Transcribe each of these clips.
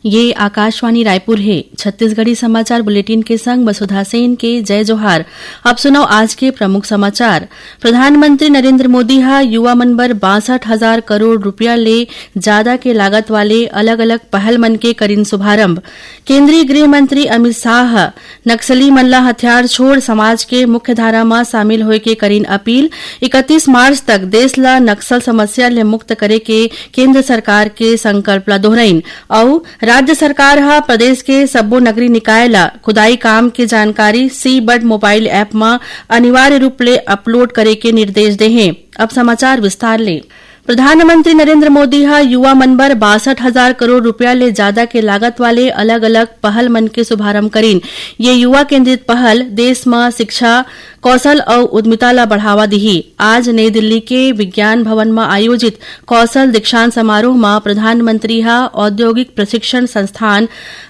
ये आकाशवाणी रायपुर है। छत्तीसगढ़ी समाचार बुलेटिन के संग वसुधा सेन के जय जोहार। अब सुनो आज के प्रमुख समाचार। प्रधानमंत्री नरेंद्र मोदी हा युवा मन बर 62,000 करोड़ रुपया ले ज्यादा के लागत वाले अलग अलग पहल मन के करीन शुभारंभ। केंद्रीय गृह मंत्री अमित शाह नक्सली मन ला हथियार छोड़ समाज के मुख्य धारा में शामिल होए के करीन अपील। 31 मार्च तक देश ला नक्सल समस्या ले मुक्त करे के केंद्र सरकार के संकल्प ला दोहराइन। और राज्य सरकार हा प्रदेश के सब्बो नगरीय निकाय ला खुदाई काम के जानकारी सी बर्ड मोबाइल ऐप में अनिवार्य रूप ले अपलोड करे के निर्देश दे हैं। अब समाचार विस्तार ले। प्रधानमंत्री नरेंद्र मोदी हा युवा मन बर 62,000 करोड़ रुपया ले ज्यादा के लागत वाले अलग अलग पहल मन के शुभारंभ करीन। ये युवा केंद्रित पहल देश में शिक्षा, कौशल और उद्यमिता ला बढ़ावा दिही। आज नई दिल्ली के विज्ञान भवन में आयोजित कौशल दीक्षांत समारोह में प्रधानमंत्री हा औद्योगिक प्रशिक्षण संस्थान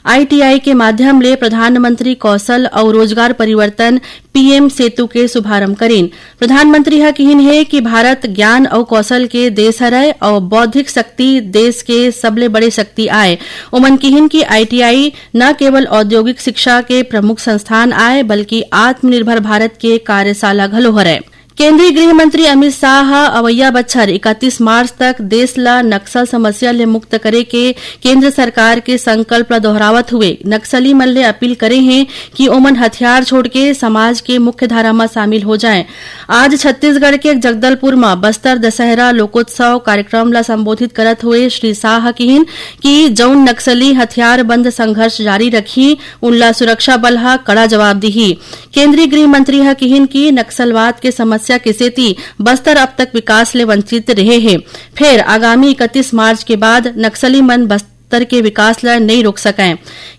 ITI के माध्यम ले प्रधानमंत्री कौशल और रोजगार परिवर्तन PM सेतु के शुभारंभ करीन। प्रधानमंत्री हा कहिन है कि भारत ज्ञान और कौशल के देश हरय और बौद्धिक शक्ति देश के सबले बड़े शक्ति आय। उमन कहिन कि ITI न केवल औद्योगिक शिक्षा के प्रमुख संस्थान आय बल्कि आत्मनिर्भर भारत के कार्यशाला घलो हरय। केंद्रीय गृह मंत्री अमित शाह अवैया बच्छर 31 मार्च तक देश ला नक्सल समस्या ले मुक्त करे के केंद्र सरकार के संकल्प ला दोहरावत हुए नक्सली मन ले अपील करे हैं कि ओमन हथियार छोड़ के समाज के मुख्य धारा में शामिल हो जाएं। आज छत्तीसगढ़ के जगदलपुर में बस्तर दशहरा लोकोत्सव कार्यक्रम ला संबोधित करत हुए श्री शाह कहिन कि जौन नक्सली हथियार बंद संघर्ष जारी रखी उनला सुरक्षा बल हा कड़ा जवाब दिही। केंद्रीय गृह मंत्री हा कहिन कि नक्सलवाद के समस्या के सेती बस्तर अब तक विकास ले वंचित रहे हैं। फिर आगामी 31 मार्च के बाद नक्सली मन बस्तर के विकास ला नहीं रोक सकें।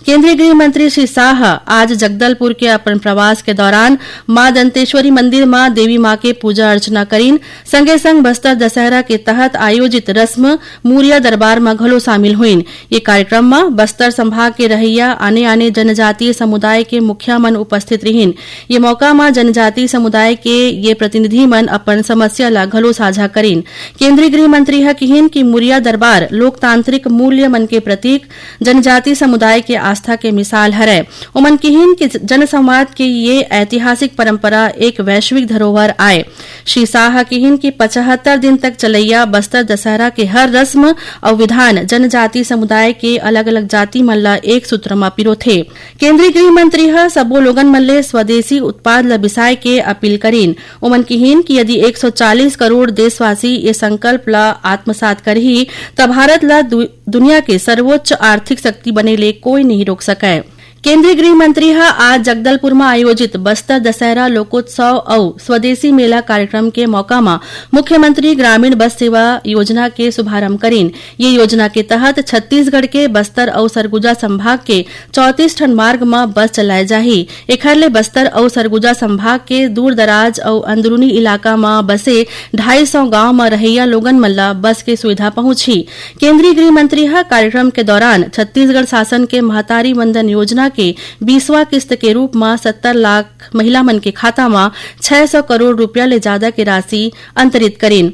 केंद्रीय गृह मंत्री श्री शाह आज जगदलपुर के अपन प्रवास के दौरान मां दंतेश्वरी मंदिर में देवी मां के पूजा अर्चना करीन। संगे संग बस्तर दशहरा के तहत आयोजित रस्म मूरिया दरबार में घलो शामिल हुईन। ये कार्यक्रम में बस्तर संभाग के रहैया आने आने जनजातीय समुदाय के मुखिया मन उपस्थित रहीन। ये मौका में जनजातीय समुदाय के ये प्रतिनिधि मन अपन समस्या ला घलो साझा करीन। केंद्रीय गृह मंत्री हा कहिन कि मूरिया दरबार लोकतांत्रिक मूल्य मन के प्रतीक जनजातीय समुदाय के आस्था के मिसाल हरय। उमन कहिन कि जनसंवाद के ये ऐतिहासिक परंपरा एक वैश्विक धरोहर आए। श्री शाह कहिन कि 75 दिन तक चलैया बस्तर दशहरा के हर रस्म और विधान जनजातीय समुदाय के अलग अलग जाति मन ला एक सूत्र में पिरोथे। केंद्रीय गृह मंत्री हा सबो लोगन मन ले स्वदेशी उत्पाद ला बिसाय के अपील करीन। उमन कहिन कि यदि 140 करोड़ देशवासी ये संकल्प ला आत्मसात करही तब भारत ला दुनिया के सर्वोच्च आर्थिक शक्ति बने ले कोई नहीं रोक सके। केंद्रीय गृह मंत्री हा आज जगदलपुर में आयोजित बस्तर दशहरा लोकोत्सव और स्वदेशी मेला कार्यक्रम के मौका में मुख्यमंत्री ग्रामीण बस सेवा योजना के शुभारंभ करीन। ये योजना के तहत छत्तीसगढ़ के बस्तर और सरगुजा संभाग के 34 ठन मार्ग में बस चलाए जाही। एखर ले बस्तर और सरगुजा संभाग के दूर दराज और अंदरूनी इलाका में बसे 250 गांव में रहैया लोगन मन ला बस के सुविधा पहुंची। केंद्रीय गृह मंत्री हा कार्यक्रम के दौरान छत्तीसगढ़ शासन के महतारी वंदन योजना के 20वां किस्त के रूप में 70 लाख महिला मन के खाता में 600 करोड़ रुपया ले ज्यादा की राशि अंतरित करीन।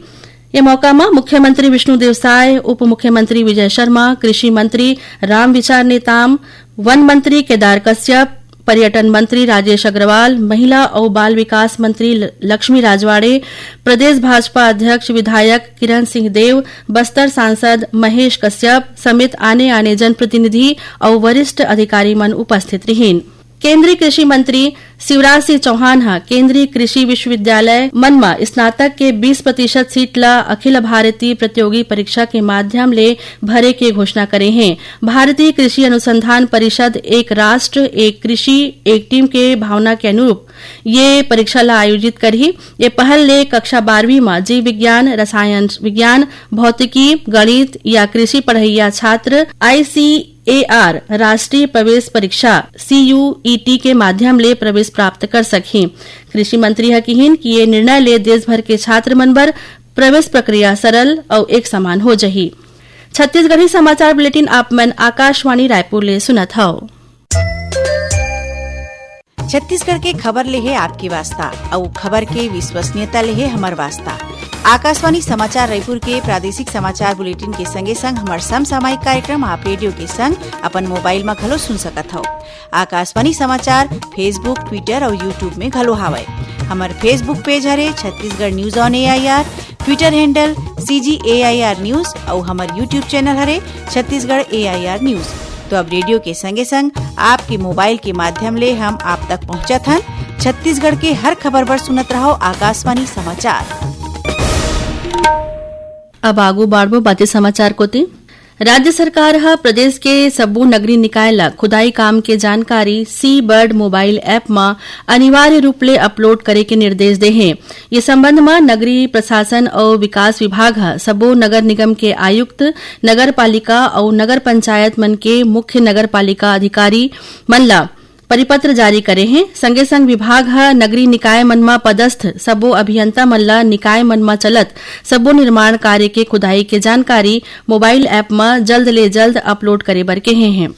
ये मौका में मुख्यमंत्री विष्णुदेव साय, उप मुख्यमंत्री विजय शर्मा, कृषि मंत्री रामविचार नेताम, वन मंत्री केदार कश्यप, पर्यटन मंत्री राजेश अग्रवाल, महिला और बाल विकास मंत्री लक्ष्मी राजवाड़े, प्रदेश भाजपा अध्यक्ष विधायक किरण सिंह देव, बस्तर सांसद महेश कश्यप समेत आने आने जनप्रतिनिधि और वरिष्ठ अधिकारी मन उपस्थित रहीन। केंद्रीय कृषि मंत्री शिवराज सिंह चौहान हा केंद्रीय कृषि विश्वविद्यालय मन में स्नातक के 20% सीट ला अखिल भारतीय प्रतियोगी परीक्षा के माध्यम ले भरे के घोषणा करे हैं। भारतीय कृषि अनुसंधान परिषद एक राष्ट्र एक कृषि एक टीम के भावना के अनुरूप ये परीक्षा ला आयोजित करही। ये पहल ले कक्षा 12वीं में जीव विज्ञान, रसायन विज्ञान, भौतिकी, गणित या कृषि पढ़ैया छात्र ICAR राष्ट्रीय प्रवेश परीक्षा CUET के माध्यम ले प्रवेश प्राप्त कर सकें। कृषि मंत्री हा कहिन कि ये निर्णय ले देश भर के छात्र मन बर प्रवेश प्रक्रिया सरल और एक समान हो जही। छत्तीसगढ़ी समाचार बुलेटिन आप मन आकाशवाणी रायपुर ले सुनत हव। छत्तीसगढ़ के खबर ले है आपकी वास्ता और खबर के विश्वसनीयता ले है हमर वास्ता। आकाशवाणी समाचार रायपुर के प्रादेशिक समाचार बुलेटिन के संगे संग हमार समसामयिक कार्यक्रम आप रेडियो के संग अपन मोबाइल में घलो सुन सकत हो। आकाशवाणी समाचार फेसबुक, ट्विटर और यूट्यूब में घलो हावय। हमार फेसबुक पेज हरे Chhattisgarh news on AIR, Twitter handle CGAIR news और हमार यूट्यूब चैनल हरे छत्तीसगढ़ AIR न्यूज। तो अब रेडियो के संगे संग आपके मोबाइल के माध्यम ले हम आप तक पहुंचत हन। छत्तीसगढ़ के हर खबर बर सुनत रहो आकाशवाणी समाचार। अब आगू बाढ़बो बातें समाचार कोती। राज्य सरकार हा प्रदेश के सब्बो नगरीय निकाय ला खुदाई काम के जानकारी सी बर्ड मोबाइल ऐप में अनिवार्य रूप ले अपलोड करे के निर्देश दे हैं। ये संबंध में नगरीय प्रशासन और विकास विभाग हा सब्बो नगर निगम के आयुक्त, नगर पालिका और नगर पंचायत मन के मुख्य नगर पालिका अधिकारी मन ला परिपत्र जारी करे हैं। संगे संग विभाग हा नगरीय निकाय मन में पदस्थ सब्बो अभियंता मन ला निकाय मन में चलत सब्बो निर्माण कार्य के खुदाई के जानकारी मोबाइल ऐप में जल्द ले जल्द अपलोड करे बर कहे हैं।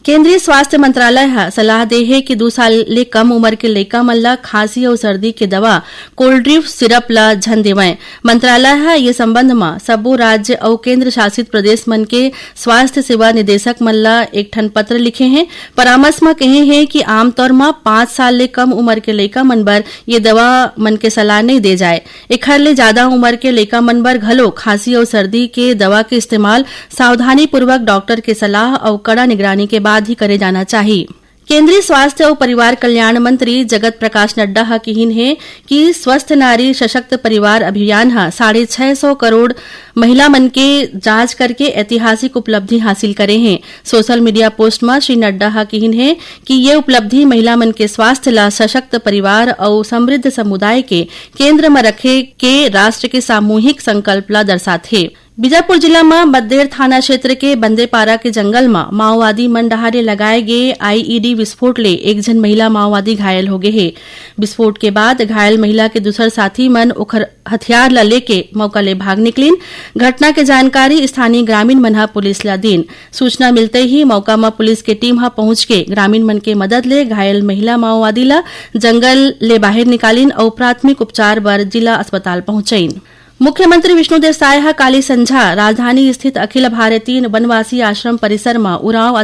केंद्रीय स्वास्थ्य मंत्रालय हा सलाह दे है कि 2 साल ले कम उम्र के लइका मन ला खांसी और सर्दी के दवा कोल्ड्रिप सिरप ला झन देवय। मंत्रालय हा ये संबंध में सब्बो राज्य और केंद्र शासित प्रदेश मन के स्वास्थ्य सेवा निदेशक मन ला एक ठन पत्र लिखे हैं। परामर्श में कहे हैं कि आमतौर में 5 साल ले कम उम्र के लइका मन बर ये दवा मन के सलाह नहीं दे जाए। एखर ले ज्यादा उम्र के लइका मन बर घलो खांसी और सर्दी के दवा के इस्तेमाल सावधानी पूर्वक डॉक्टर के सलाह और कड़ा निगरानी के बाद ही करे जाना चाहिए। केंद्रीय स्वास्थ्य और परिवार कल्याण मंत्री जगत प्रकाश नड्डा हा कहिन है कि स्वस्थ नारी सशक्त परिवार अभियान हा 650 करोड़ महिला मन के जांच करके ऐतिहासिक उपलब्धि हासिल करे हैं। सोशल मीडिया पोस्ट में श्री नड्डा हा कहिन है कि ये उपलब्धि महिला मन के स्वास्थ्य ला सशक्त परिवार और समृद्ध समुदाय के केंद्र में रखे के राष्ट्र के सामूहिक संकल्प ला दर्शाते। बीजापुर जिला में बद्देर थाना क्षेत्र के बंदेपारा के जंगल में माओवादी मन डहारे लगाए गए IED विस्फोट ले एक जन महिला माओवादी घायल हो गए है। विस्फोट के बाद घायल महिला के दूसर साथी मन ओखर हथियार ला लेके मौका ले भाग निकलिन। घटना के जानकारी स्थानीय ग्रामीण मन हा पुलिस ला दीन। सूचना मिलते ही मौका में पुलिस के टीम हा पहुंच के ग्रामीण मन के मदद ले घायल महिला माओवादी ला जंगल ले बाहर निकालिन और प्राथमिक उपचार बर जिला अस्पताल पहुंचाइन। मुख्यमंत्री विष्णुदेव साय हा काली संझा राजधानी स्थित अखिल भारतीय वनवासी आश्रम परिसर में उरांव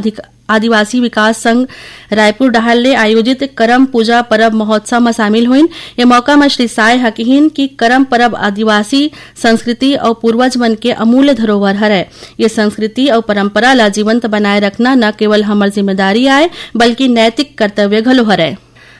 आदिवासी विकास संघ रायपुर डहाल ले आयोजित करम पूजा परब महोत्सव में शामिल हुईन। ये मौका में श्री साय हा कहिन कि करम परब आदिवासी संस्कृति और पूर्वज मन के अमूल्य धरोहर हरै। ये संस्कृति और परंपरा ला जीवंत बनाए रखना न केवल हमर जिम्मेदारी आए बल्कि नैतिक कर्तव्य घलो हरै।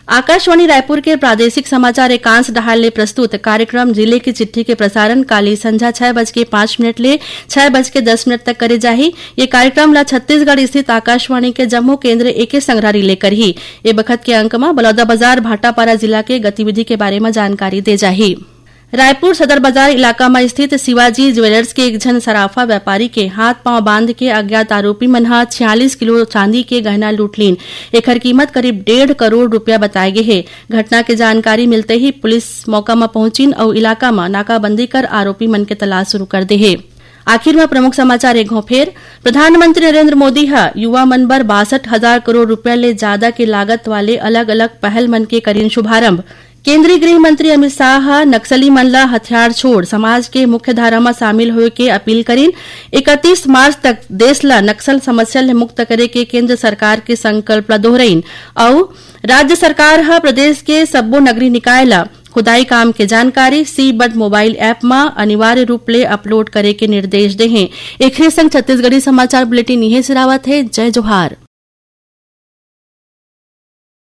आकाशवाणी रायपुर के प्रादेशिक समाचार एकांश डहाल ले प्रस्तुत कार्यक्रम जिले की चिट्ठी के प्रसारण काली संझा 6:05 ले 6:10 तक करे जाही। ये कार्यक्रम ला छत्तीसगढ़ स्थित आकाशवाणी के जम्मू केंद्र एके संग्रहारी लेकर ही ये बखत के अंक में बलौदाबाजार भाटापारा जिला के गतिविधि के बारे में जानकारी दे जाही। रायपुर सदर बाजार इलाका में स्थित शिवाजी ज्वेलर्स के एक जन सराफा व्यापारी के हाथ पांव बांध के अज्ञात आरोपी मन 46 किलो चांदी के गहना लूट लीन। एकर कीमत करीब 1.5 करोड़ रुपया बताए गए है। घटना के जानकारी मिलते ही पुलिस मौका में पहुंचिन और इलाका में नाकाबंदी कर आरोपी मन के तलाश शुरू कर दे है। आखिर में प्रमुख समाचार एक फेर। प्रधानमंत्री नरेंद्र मोदी हा युवा मन बर 62,000 करोड़ रुपया ले ज्यादा के लागत वाले अलग अलग पहल मन के करीन शुभारंभ। केंद्रीय गृह मंत्री अमित शाह नक्सली मन ला हथियार छोड़ समाज के मुख्य धारा में शामिल होए के अपील करीन। 31 मार्च तक देश ला नक्सल समस्या ले मुक्त करे के केंद्र सरकार के संकल्प ला दोहराइन। और राज्य सरकार हा प्रदेश के सब्बो नगरीय निकाय ला खुदाई काम के जानकारी सी बर्ड मोबाइल ऐप में अनिवार्य रूप ले अपलोड करे के निर्देश दे हैं। एक संग छत्तीसगढ़ी समाचार बुलेटिन यही सिरावत है। जय जोहार।